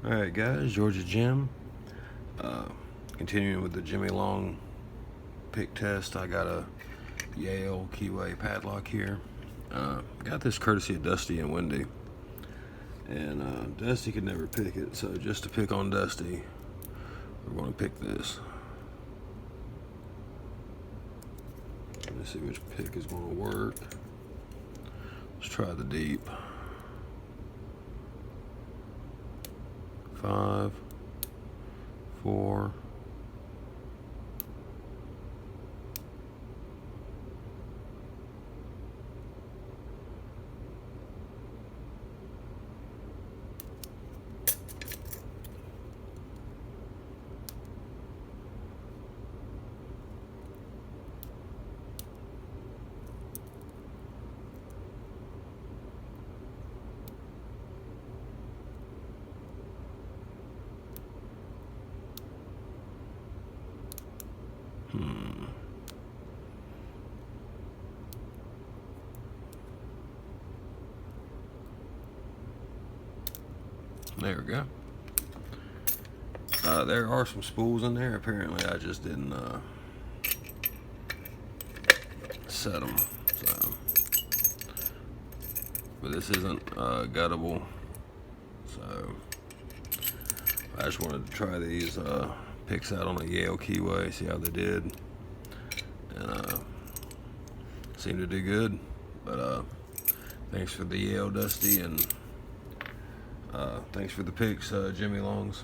Alright guys, Georgia Jim. Continuing with the Jimmy Long pick test. I got a Yale keyway padlock here. Got this courtesy of Dusty and Wendy. And Dusty could never pick it, so just to pick on Dusty, we're going to pick this. Let's see which pick is going to work. Let's try the deep. 5, 4, There we go. There are some spools in there. Apparently, I just didn't set them. So, but this isn't guttable. So, I just wanted to try these picks out on a Yale keyway, see how they did, and seemed to do good. But thanks for the Yale, Dusty, and thanks for the picks, JimyLongs.